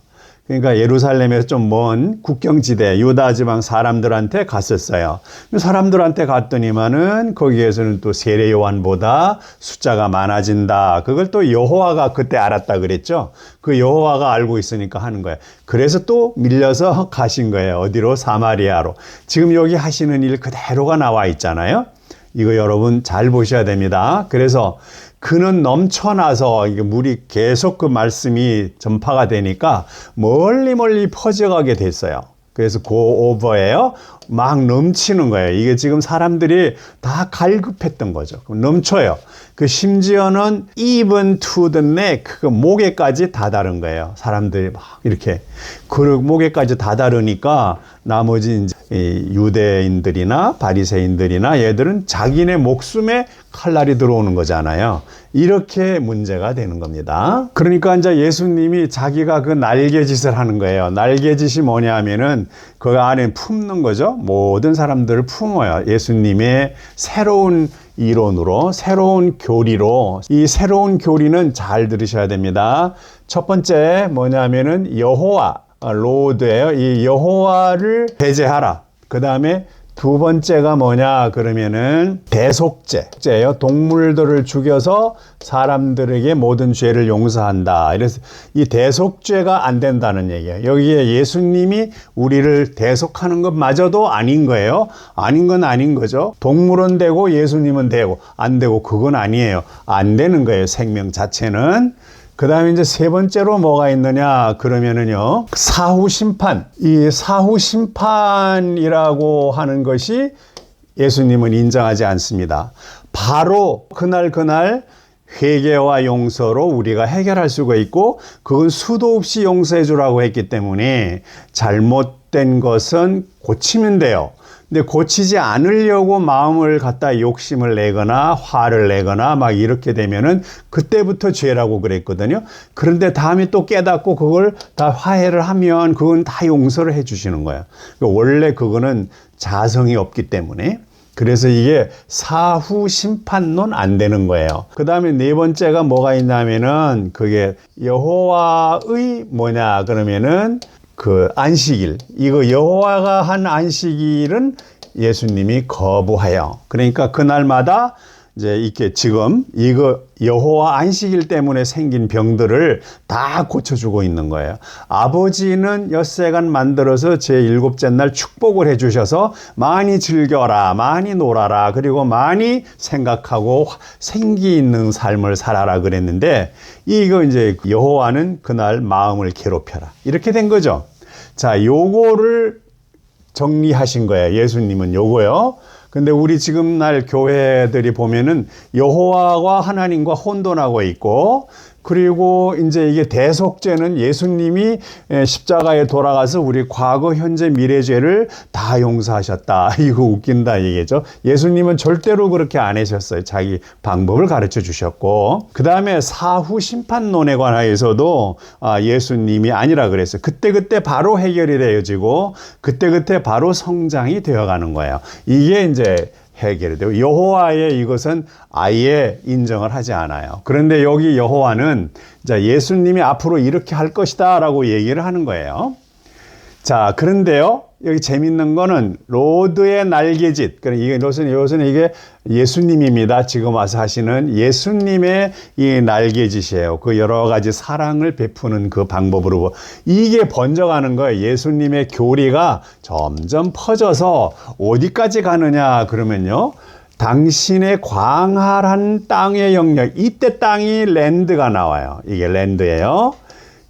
그러니까 예루살렘에서 좀 먼 국경지대 유다 지방 사람들한테 갔었어요. 사람들한테 갔더니만은 거기에서는 또 세례 요한보다 숫자가 많아진다. 그걸 또 여호와가 그때 알았다 그랬죠. 그 여호와가 알고 있으니까 하는 거예요. 그래서 또 밀려서 가신 거예요. 어디로? 사마리아로. 지금 여기 하시는 일 그대로가 나와 있잖아요. 이거 여러분 잘 보셔야 됩니다. 그래서 그는 넘쳐나서 이게 물이 계속 그 말씀이 전파가 되니까 멀리 퍼져가게 됐어요. 그래서 go over예요. 막 넘치는 거예요. 이게 지금 사람들이 다 갈급했던 거죠. 넘쳐요. 그 심지어는 even to the neck, 그 목에까지 다다른 거예요. 사람들이 막 이렇게 그 목에까지 다다르니까 나머지 이제 유대인들이나 바리새인들이나 얘들은 자기네 목숨에 칼날이 들어오는 거잖아요. 이렇게 문제가 되는 겁니다. 그러니까 이제 예수님이 자기가 그 날개짓을 하는 거예요. 날개짓이 뭐냐 하면은 그 안에 품는 거죠. 모든 사람들을 품어요. 예수님의 새로운 이론으로, 새로운 교리로. 이 새로운 교리는 잘 들으셔야 됩니다. 첫 번째 뭐냐면은 여호와, 로드예요. 이 여호와를 배제하라. 그 다음에 두 번째가 뭐냐 그러면은 대속죄예요. 동물들을 죽여서 사람들에게 모든 죄를 용서한다. 이래서 이 대속죄가 안 된다는 얘기예요. 여기에 예수님이 우리를 대속하는 것마저도 아닌 거예요. 아닌 건 아닌 거죠. 동물은 되고 예수님은 되고 안 되고 그건 아니에요. 안 되는 거예요. 생명 자체는. 그 다음에 이제 세 번째로 뭐가 있느냐 그러면은요, 사후 심판. 이 사후 심판이라고 하는 것이 예수님은 인정하지 않습니다. 바로 그날 회개와 용서로 우리가 해결할 수가 있고, 그건 수도 없이 용서해 주라고 했기 때문에 잘못된 것은 고치면 돼요. 근데 고치지 않으려고 마음을 갖다 욕심을 내거나 화를 내거나 막 이렇게 되면은 그때부터 죄라고 그랬거든요. 그런데 다음에 또 깨닫고 그걸 다 화해를 하면 그건 다 용서를 해 주시는 거예요. 원래 그거는 자성이 없기 때문에. 그래서 이게 사후 심판론 안 되는 거예요. 그 다음에 네 번째가 뭐가 있냐면은 그게 여호와의 뭐냐 그러면은 그 안식일. 이거 여호와가 한 안식일은 예수님이 거부해요. 그러니까 그날마다 이제 이렇게 지금 이거 여호와 안식일 때문에 생긴 병들을 다 고쳐주고 있는 거예요. 아버지는 엿새간 만들어서 제7째 날 축복을 해주셔서 많이 즐겨라, 많이 놀아라, 그리고 많이 생각하고 생기 있는 삶을 살아라 그랬는데, 이거 이제 여호와는 그날 마음을 괴롭혀라. 이렇게 된 거죠. 자, 요거를 정리하신 거예요. 예수님은 요거요. 근데 우리 지금 날 교회들이 보면은 여호와와 하나님과 혼돈하고 있고, 그리고 이제 이게 대속죄는 예수님이 십자가에 돌아가서 우리 과거, 현재, 미래 죄를 다 용서하셨다. 이거 웃긴다 얘기죠. 예수님은 절대로 그렇게 안 하셨어요. 자기 방법을 가르쳐 주셨고. 그 다음에 사후 심판론에 관하여서도 예수님이 아니라 그랬어요. 그때그때 바로 해결이 되어지고 그때그때 바로 성장이 되어가는 거예요. 이게 이제 해결이 되고, 여호와의 이것은 아예 인정을 하지 않아요. 그런데 여기 여호와는 예수님이 앞으로 이렇게 할 것이다 라고 얘기를 하는 거예요. 자, 그런데요, 여기 재밌는 거는 로드의 날개짓. 이것은 이게 예수님입니다. 지금 와서 하시는 예수님의 이 날개짓이에요. 그 여러 가지 사랑을 베푸는 그 방법으로 이게 번져가는 거예요. 예수님의 교리가 점점 퍼져서 어디까지 가느냐 그러면요, 당신의 광활한 땅의 영역, 이때 땅이 랜드가 나와요. 이게 랜드예요.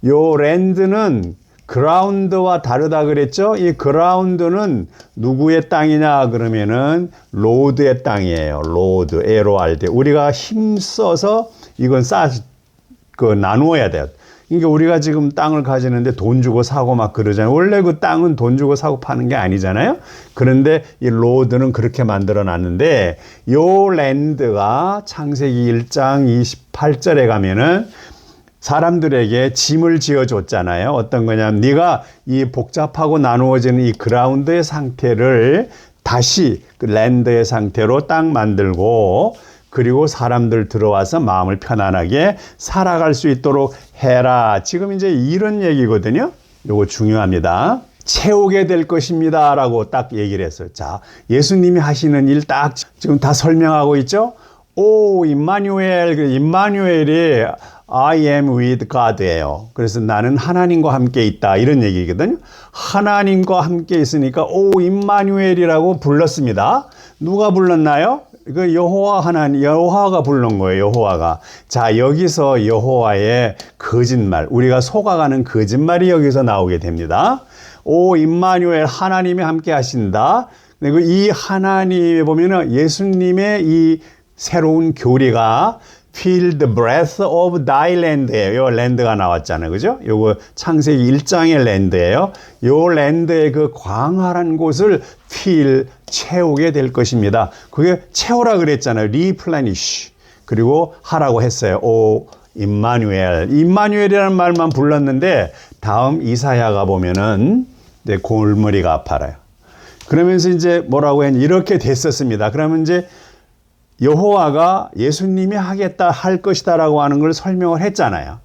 요 랜드는 그라운드와 다르다 그랬죠? 이 그라운드는 누구의 땅이냐 그러면은 로드의 땅이에요. 로드, LORD. 우리가 힘써서 이건 나누어야 돼요. 그러니까 우리가 지금 땅을 가지는데 돈 주고 사고 막 그러잖아요. 원래 그 땅은 돈 주고 사고 파는 게 아니잖아요. 그런데 이 로드는 그렇게 만들어 놨는데, 요 랜드가 창세기 1장 28절에 가면은 사람들에게 짐을 지어줬잖아요. 어떤 거냐면, 네가 이 복잡하고 나누어지는 이 그라운드의 상태를 다시 그 랜드의 상태로 딱 만들고, 그리고 사람들 들어와서 마음을 편안하게 살아갈 수 있도록 해라. 지금 이제 이런 얘기거든요. 요거 중요합니다. 채우게 될 것입니다 라고 딱 얘기를 했어요. 자, 예수님이 하시는 일 딱 지금 다 설명하고 있죠. 오, 임마누엘, 임마누엘이 I am with God예요. 그래서 나는 하나님과 함께 있다 이런 얘기거든요. 하나님과 함께 있으니까 오, 임마누엘이라고 불렀습니다. 누가 불렀나요? 그 여호와 하나님, 여호와가 부른 거예요. 여호와가. 자, 여기서 여호와의 거짓말, 우리가 속아가는 거짓말이 여기서 나오게 됩니다. 오, 임마누엘, 하나님이 함께 하신다. 그리고 이 하나님에 보면은 예수님의 이 새로운 교리가 Feel the breath of thy land예요. 요 랜드가 나왔잖아요. 그죠? 요거 창세기 1장의 랜드예요. 요 랜드의 그 광활한 곳을 feel, 채우게 될 것입니다. 그게 채우라 그랬잖아요. replenish. 그리고 하라고 했어요. 오, 임마누엘. 임마누엘이라는 말만 불렀는데 다음 이사야가 보면은 네, 골머리가 아파요. 그러면서 이제 뭐라고 했냐. 이렇게 됐었습니다. 그러면 이제 여호와가 예수님이 하겠다 할 것이다라고 하는 걸 설명을 했잖아요.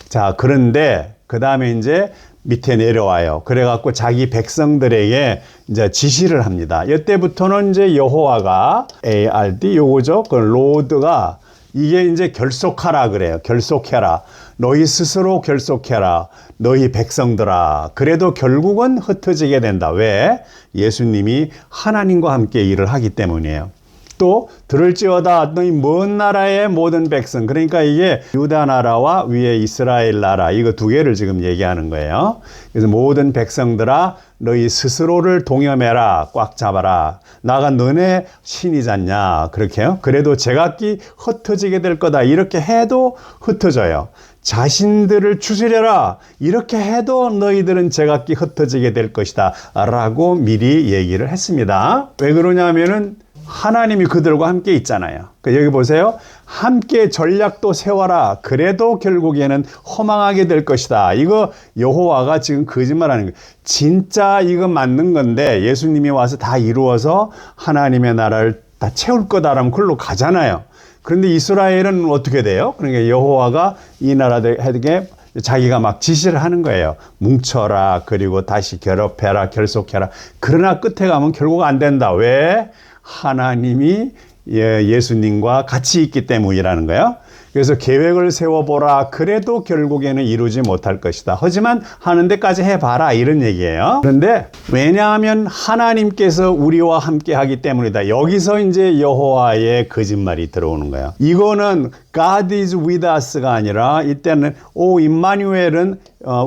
자, 그런데 그 다음에 이제 밑에 내려와요. 그래갖고 자기 백성들에게 이제 지시를 합니다. 이때부터는 이제 여호와가 ARD 요거죠. 그 로드가 이게 이제 결속하라 그래요. 결속해라. 너희 스스로 결속해라. 너희 백성들아. 그래도 결국은 흩어지게 된다. 왜? 예수님이 하나님과 함께 일을 하기 때문이에요. 또 들을지어다 너희 먼 나라의 모든 백성, 그러니까 이게 유다 나라와 위에 이스라엘 나라 이거 두 개를 지금 얘기하는 거예요. 그래서 모든 백성들아 너희 스스로를 동여매라, 꽉 잡아라. 나가 너네 신이잖냐. 그렇게요. 그래도 제각기 흩어지게 될 거다. 이렇게 해도 흩어져요. 자신들을 추스려라. 이렇게 해도 너희들은 제각기 흩어지게 될 것이다 라고 미리 얘기를 했습니다. 왜 그러냐면은 하나님이 그들과 함께 있잖아요. 여기 보세요. 함께 전략도 세워라. 그래도 결국에는 허망하게 될 것이다. 이거 여호와가 지금 거짓말하는 거예요. 진짜 이거 맞는 건데 예수님이 와서 다 이루어서 하나님의 나라를 다 채울 거다라면 그걸로 가잖아요. 그런데 이스라엘은 어떻게 돼요? 그러니까 여호와가 이 나라들에게 자기가 막 지시를 하는 거예요. 뭉쳐라. 그리고 다시 결합해라. 결속해라. 그러나 끝에 가면 결국 안 된다. 왜? 하나님이 예수님과 같이 있기 때문이라는 거예요. 그래서 계획을 세워보라. 그래도 결국에는 이루지 못할 것이다. 하지만 하는 데까지 해봐라. 이런 얘기예요. 그런데 왜냐하면 하나님께서 우리와 함께 하기 때문이다. 여기서 이제 여호와의 거짓말이 들어오는 거예요. 이거는 God is with us가 아니라 이때는 오 임마누엘은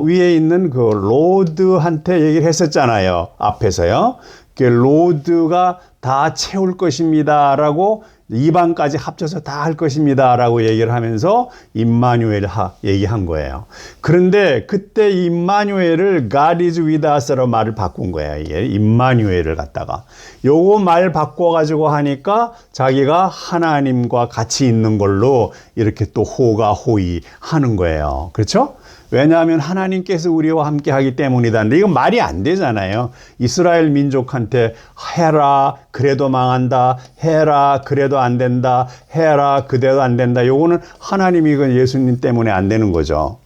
위에 있는 그 로드한테 얘기를 했었잖아요. 앞에서요. 그 로드가 다 채울 것입니다 라고 이방까지 합쳐서 다 할 것입니다 라고 얘기를 하면서 임마누엘 얘기한 거예요. 그런데 그때 임마누엘을 God is with us로 말을 바꾼 거예요. 이게 임마누엘을 갖다가 요거 말 바꿔가지고 하니까 자기가 하나님과 같이 있는 걸로 이렇게 또 호가호의 하는 거예요. 그렇죠? 왜냐하면 하나님께서 우리와 함께 하기 때문이다. 근데 이건 말이 안 되잖아요. 이스라엘 민족한테 해라, 그래도 망한다. 해라, 그래도 안 된다. 해라, 그래도 안 된다. 요거는 하나님이 이건 예수님 때문에 안 되는 거죠.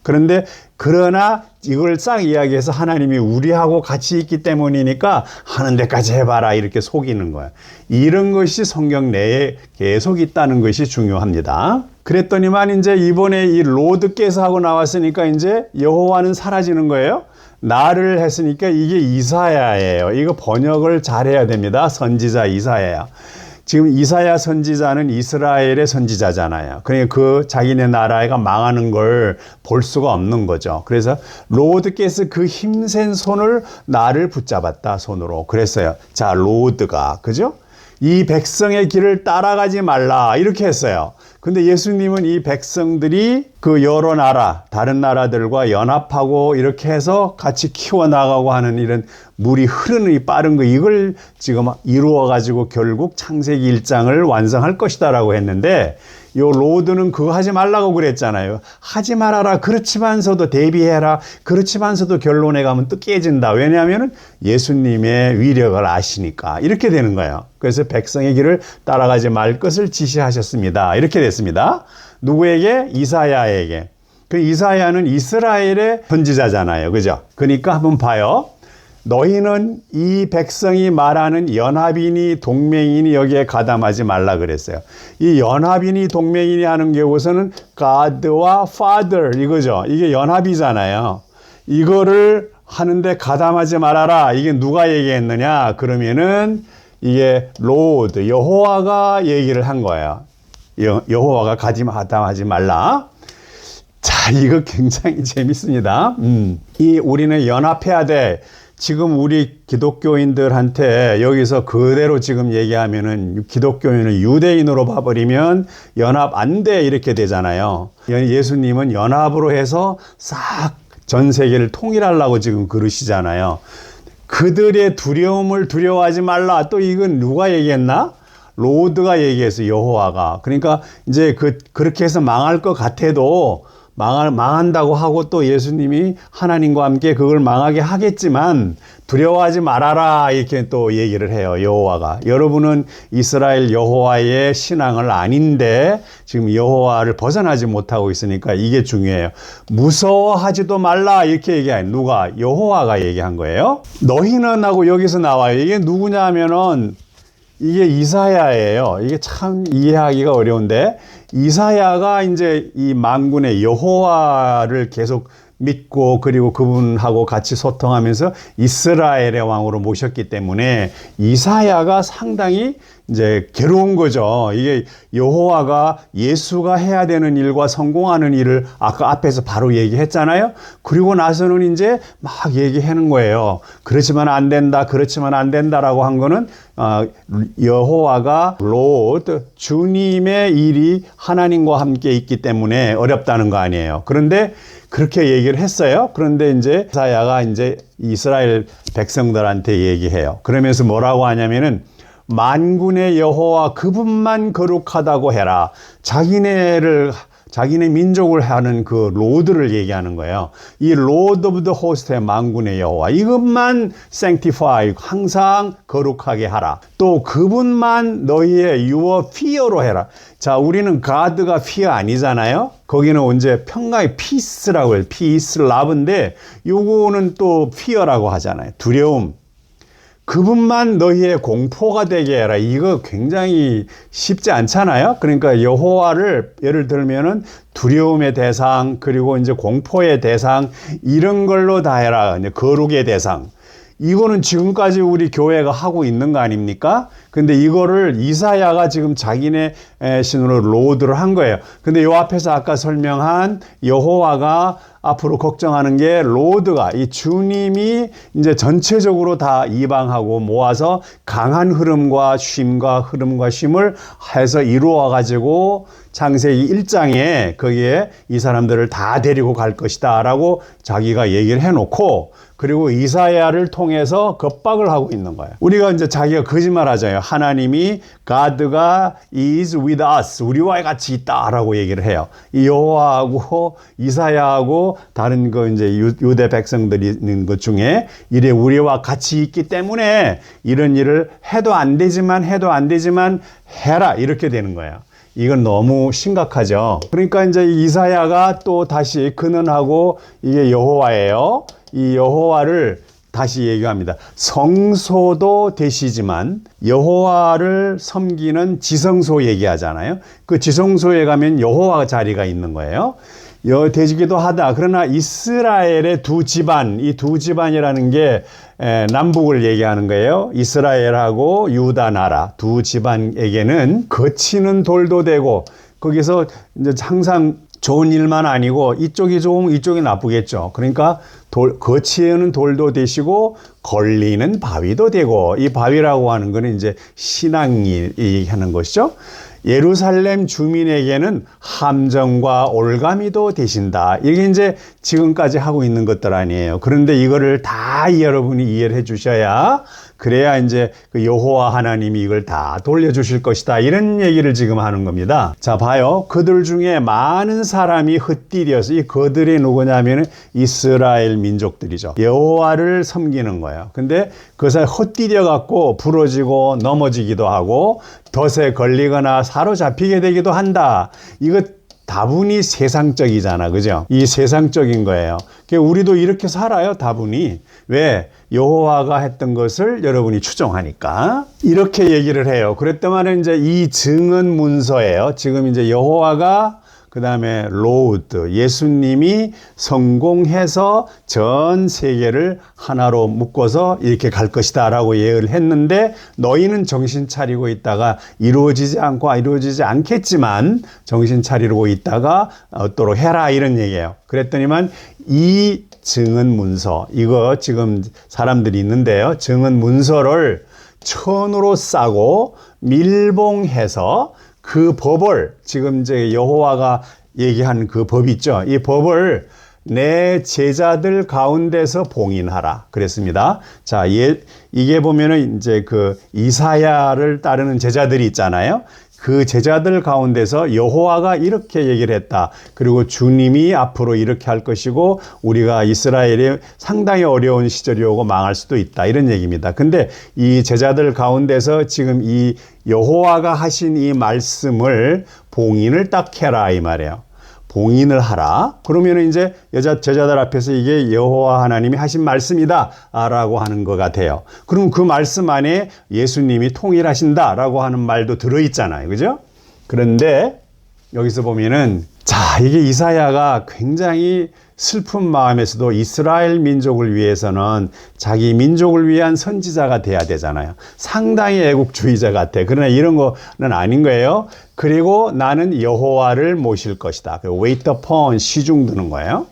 그러나 이걸 싹 이야기해서 하나님이 우리하고 같이 있기 때문이니까 하는 데까지 해봐라. 이렇게 속이는 거예요. 이런 것이 성경 내에 계속 있다는 것이 중요합니다. 그랬더니만 이제 이번에 이 로드께서 하고 나왔으니까 이제 여호와는 사라지는 거예요. 나를 했으니까 이게 이사야예요. 이거 번역을 잘해야 됩니다. 선지자 이사야야. 지금 이사야 선지자는 이스라엘의 선지자잖아요. 그러니까 그 자기네 나라가 망하는 걸 볼 수가 없는 거죠. 그래서 로드께서 그 힘센 손을 나를 붙잡았다, 손으로. 그랬어요. 자, 로드가, 그죠? 이 백성의 길을 따라가지 말라. 이렇게 했어요. 근데 예수님은 이 백성들이 그 여러 나라, 다른 나라들과 연합하고 이렇게 해서 같이 키워나가고 하는 이런 물이 흐르는 이 빠른 거, 이걸 지금 이루어가지고 결국 창세기 1장을 완성할 것이다라고 했는데, 요 로드는 그거 하지 말라고 그랬잖아요. 하지 말아라. 그렇지만서도 대비해라. 그렇지만서도 결론에 가면 또 깨진다. 왜냐하면 예수님의 위력을 아시니까. 이렇게 되는 거예요. 그래서 백성의 길을 따라가지 말 것을 지시하셨습니다. 이렇게 됐습니다. 누구에게? 이사야에게. 그 이사야는 이스라엘의 선지자잖아요. 그죠? 그러니까 한번 봐요. 너희는 이 백성이 말하는 연합이니 동맹이니 여기에 가담하지 말라 그랬어요. 이 연합이니 동맹이니 하는 경우에는 God와 Father 이거죠. 이게 연합이잖아요. 이거를 하는데 가담하지 말아라. 이게 누가 얘기했느냐? 그러면은 이게 Lord, 여호와가 얘기를 한 거예요. 여호와가 가담하지 말라. 자, 이거 굉장히 재밌습니다. 우리는 연합해야 돼. 지금 우리 기독교인들한테 여기서 그대로 지금 얘기하면은 기독교인을 유대인으로 봐버리면 연합 안 돼 이렇게 되잖아요. 예수님은 연합으로 해서 싹 전 세계를 통일하려고 지금 그러시잖아요. 그들의 두려움을 두려워하지 말라. 또 이건 누가 얘기했나? 로드가 얘기했어요. 여호와가. 그러니까 이제 그렇게 해서 망할 것 같아도 망한다고 하고 또 예수님이 하나님과 함께 그걸 망하게 하겠지만 두려워하지 말아라 이렇게 또 얘기를 해요. 여호와가. 여러분은 이스라엘 여호와의 신앙을 아닌데 지금 여호와를 벗어나지 못하고 있으니까 이게 중요해요. 무서워하지도 말라 이렇게 얘기해요. 누가? 여호와가 얘기한 거예요. 너희는 하고 여기서 나와요. 이게 누구냐 하면은 이게 이사야예요. 이게 참 이해하기가 어려운데 이사야가 이제 이 만군의 여호와를 계속 믿고 그리고 그분하고 같이 소통하면서 이스라엘의 왕으로 모셨기 때문에 이사야가 상당히 이제 괴로운 거죠. 이게 여호와가 예수가 해야 되는 일과 성공하는 일을 아까 앞에서 바로 얘기했잖아요. 그리고 나서는 이제 막 얘기하는 거예요. 그렇지만 안 된다, 그렇지만 안 된다라고 한 거는 여호와가 로드 주님의 일이 하나님과 함께 있기 때문에 어렵다는 거 아니에요. 그런데 그렇게 얘기를 했어요. 그런데 이제 이사야가 이제 이스라엘 백성들한테 얘기해요. 그러면서 뭐라고 하냐면은 만군의 여호와 그분만 거룩하다고 해라. 자기네 민족을 하는 그 로드를 얘기하는 거예요. 이 로드 오브 더 호스트의 만군의 여호와 이것만 sanctify 항상 거룩하게 하라. 또 그분만 너희의 your fear로 해라. 자, 우리는 God가 fear 아니잖아요. 거기는 언제 평강의 peace라고 해요. peace, love인데 요거는 또 fear라고 하잖아요. 두려움. 그분만 너희의 공포가 되게 해라. 이거 굉장히 쉽지 않잖아요. 그러니까 여호와를 예를 들면은 두려움의 대상 그리고 이제 공포의 대상 이런 걸로 다 해라. 거룩의 대상. 이거는 지금까지 우리 교회가 하고 있는 거 아닙니까? 근데 이거를 이사야가 지금 자기네 신으로 로드를 한 거예요. 근데 요 앞에서 아까 설명한 여호와가 앞으로 걱정하는 게 로드가 이 주님이 이제 전체적으로 다 이방하고 모아서 강한 흐름과 쉼을 해서 이루어 가지고 창세기 1장에 거기에 이 사람들을 다 데리고 갈 것이다 라고 자기가 얘기를 해놓고 그리고 이사야를 통해서 겁박을 하고 있는 거예요. 우리가 이제 자기가 거짓말 하잖아요. 하나님이 God가 is with us. 우리와 같이 있다라고 얘기를 해요. 이 여호와하고 이사야하고 다른 거 이제 유대 백성들이 있는 것 중에 이래 우리와 같이 있기 때문에 이런 일을 해도 안 되지만 해라 이렇게 되는 거예요. 이건 너무 심각하죠. 그러니까 이제 이사야가 또 다시 근언하고 이게 여호와예요. 이 여호와를 다시 얘기합니다. 성소도 되시지만 여호와를 섬기는 지성소 얘기하잖아요. 그 지성소에 가면 여호와 자리가 있는 거예요. 되시기도 하다. 그러나 이스라엘의 두 집안, 이 두 집안이라는 게 남북을 얘기하는 거예요. 이스라엘하고 유다 나라 두 집안에게는 거치는 돌도 되고 거기서 이제 항상 좋은 일만 아니고 이쪽이 좋으면 이쪽이 나쁘겠죠. 그러니까 거치는 돌도 되시고 걸리는 바위도 되고 이 바위라고 하는 거는 이제 신앙이 얘기하는 것이죠. 예루살렘 주민에게는 함정과 올가미도 되신다. 이게 이제 지금까지 하고 있는 것들 아니에요. 그런데 이거를 다 여러분이 이해를 해 주셔야 그래야 이제 그 여호와 하나님이 이걸 다 돌려주실 것이다. 이런 얘기를 지금 하는 겁니다. 자, 봐요. 그들 중에 많은 사람이 흩디뎌서 이 그들이 누구냐면은 이스라엘 민족들이죠. 여호와를 섬기는 거예요. 근데 그것을 흩디뎌 갖고 부러지고 넘어지기도 하고 덫에 걸리거나 사로잡히게 되기도 한다. 이거 다분히 세상적이잖아. 그죠? 이 세상적인 거예요. 우리도 이렇게 살아요. 다분히. 왜? 여호와가 했던 것을 여러분이 추종하니까. 이렇게 얘기를 해요. 그랬더만 이제 이 증언 문서예요. 지금 이제 여호와가 그 다음에 로드, 예수님이 성공해서 전 세계를 하나로 묶어서 이렇게 갈 것이다 라고 예언을 했는데 너희는 정신 차리고 있다가 이루어지지 않겠지만 정신 차리고 있다가 얻도록 해라 이런 얘기예요. 그랬더니만 이 증언 문서, 이거 지금 사람들이 있는데요. 증언 문서를 천으로 싸고 밀봉해서 그 법을 지금 이제 여호와가 얘기한 그 법 있죠. 이 법을 내 제자들 가운데서 봉인하라 그랬습니다. 자, 이게 보면은 이제 그 이사야를 따르는 제자들이 있잖아요. 그 제자들 가운데서 여호와가 이렇게 얘기를 했다. 그리고 주님이 앞으로 이렇게 할 것이고 우리가 이스라엘이 상당히 어려운 시절이 오고 망할 수도 있다. 이런 얘기입니다. 근데 이 제자들 가운데서 지금 이 여호와가 하신 이 말씀을 봉인을 딱 해라 이 말이에요. 봉인을 하라. 그러면 이제 제자들 앞에서 이게 여호와 하나님이 하신 말씀이다 라고 하는 것 같아요. 그럼 그 말씀 안에 예수님이 통일하신다 라고 하는 말도 들어있잖아요. 그죠? 그런데 여기서 보면은 자, 이게 이사야가 굉장히 슬픈 마음에서도 이스라엘 민족을 위해서는 자기 민족을 위한 선지자가 돼야 되잖아요. 상당히 애국주의자 같아. 그러나 이런 거는 아닌 거예요. 그리고 나는 여호와를 모실 것이다. wait upon, 시중 드는 거예요.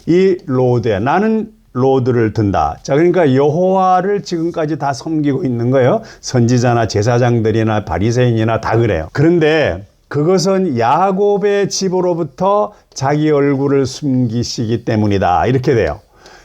이 로드에 나는 로드를 든다. 자, 그러니까 여호와를 지금까지 다 섬기고 있는 거예요. 선지자나 제사장들이나 바리새인이나 다 그래요. 그런데 그것은 야곱의 집으로부터 자기 얼굴을 숨기시기 때문이다. 이렇게 돼요.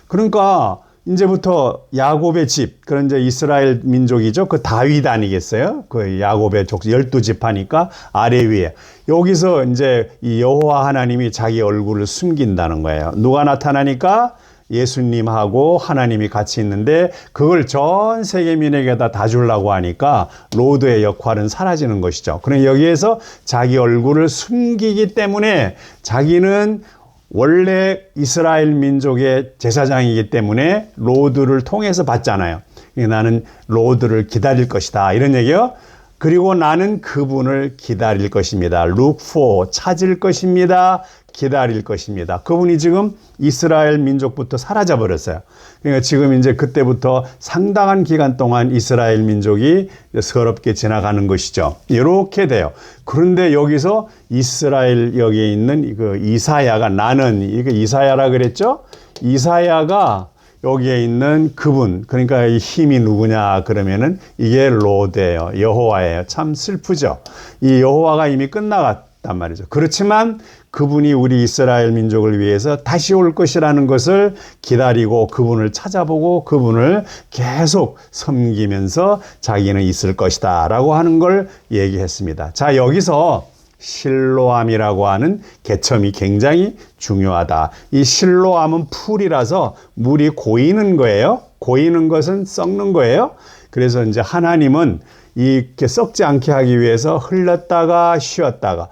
그러니까 이제부터 야곱의 집, 그런 이제 이스라엘 민족이죠. 그 다윗 아니겠어요? 그 야곱의 족속 12지파니까 아래 위에. 여기서 이제 이 여호와 하나님이 자기 얼굴을 숨긴다는 거예요. 누가 나타나니까? 예수님하고 하나님이 같이 있는데 그걸 전 세계민에게다 다 주려고 하니까 로드의 역할은 사라지는 것이죠. 그럼 여기에서 자기 얼굴을 숨기기 때문에 자기는 원래 이스라엘 민족의 제사장이기 때문에 로드를 통해서 받잖아요. 나는 로드를 기다릴 것이다 이런 얘기요. 그리고 나는 그분을 기다릴 것입니다. look for, 찾을 것입니다. 기다릴 것입니다. 그분이 지금 이스라엘 민족부터 사라져 버렸어요. 그러니까 지금 이제 그때부터 상당한 기간 동안 이스라엘 민족이 서럽게 지나가는 것이죠. 이렇게 돼요. 그런데 여기서 이스라엘 여기에 있는 그 이사야가 나는 이거 이사야라 그랬죠? 이사야가 여기에 있는 그분, 그러니까 이 힘이 누구냐 그러면은 이게 로드예요. 여호와예요. 참 슬프죠. 이 여호와가 이미 끝나갔단 말이죠. 그렇지만 그분이 우리 이스라엘 민족을 위해서 다시 올 것이라는 것을 기다리고 그분을 찾아보고 그분을 계속 섬기면서 자기는 있을 것이다 라고 하는 걸 얘기했습니다. 자, 여기서 실로암이라고 하는 개첨이 굉장히 중요하다. 이 실로암은 풀이라서 물이 고이는 거예요. 고이는 것은 썩는 거예요. 그래서 이제 하나님은 이렇게 썩지 않게 하기 위해서 흘렀다가 쉬었다가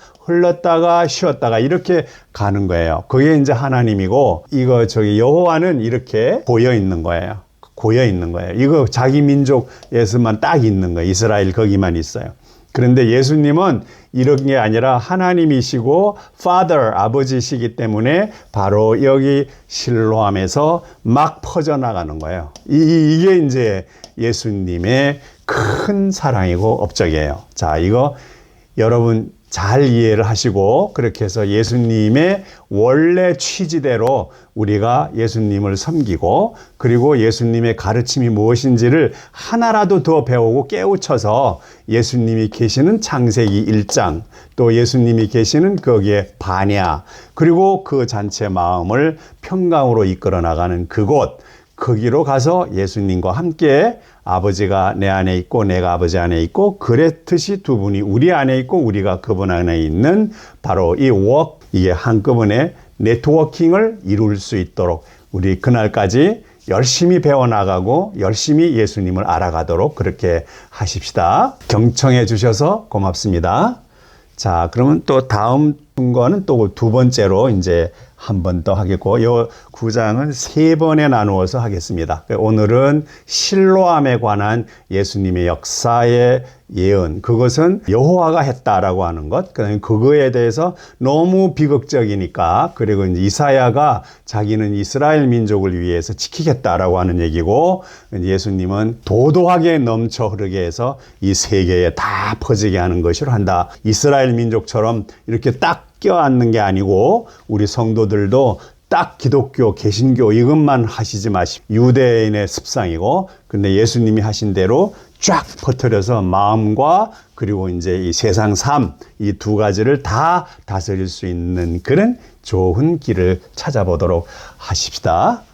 이렇게 가는 거예요. 그게 이제 하나님이고 여호와는 이렇게 고여 있는 거예요. 고여 있는 거예요. 이거 자기 민족에서만 딱 있는 거예요. 이스라엘 거기만 있어요. 그런데 예수님은 이런 게 아니라 하나님이시고 Father, 아버지시기 때문에 바로 여기 실로암에서 막 퍼져나가는 거예요. 이게 이제 예수님의 큰 사랑이고 업적이에요. 자, 이거 여러분 잘 이해를 하시고 그렇게 해서 예수님의 원래 취지대로 우리가 예수님을 섬기고 그리고 예수님의 가르침이 무엇인지를 하나라도 더 배우고 깨우쳐서 예수님이 계시는 창세기 1장 또 예수님이 계시는 거기에 반야 그리고 그 잔체 마음을 평강으로 이끌어 나가는 그곳 거기로 가서 예수님과 함께 아버지가 내 안에 있고 내가 아버지 안에 있고 그랬듯이 두 분이 우리 안에 있고 우리가 그분 안에 있는 바로 이게 한꺼번에 네트워킹을 이룰 수 있도록 우리 그날까지 열심히 배워나가고 열심히 예수님을 알아가도록 그렇게 하십시다. 경청해 주셔서 고맙습니다. 자, 그러면 또 다음 싶은 거는 또 두 번째로 이제 한 번 더 하겠고, 이 9장은 세 번에 나누어서 하겠습니다. 오늘은 실로암에 관한 예수님의 역사의 예언, 그것은 여호와가 했다라고 하는 것, 그거에 대해서 너무 비극적이니까, 그리고 이제 이사야가 자기는 이스라엘 민족을 위해서 지키겠다라고 하는 얘기고, 예수님은 도도하게 넘쳐 흐르게 해서 이 세계에 다 퍼지게 하는 것으로 한다. 이스라엘 민족처럼 이렇게 딱 껴안는 게 아니고 우리 성도들도 딱 기독교, 개신교 이것만 하시지 마시고 유대인의 습상이고, 근데 예수님이 하신 대로 쫙 퍼뜨려서 마음과 그리고 이제 이 세상 삶, 이 두 가지를 다 다스릴 수 있는 그런 좋은 길을 찾아보도록 하십시다.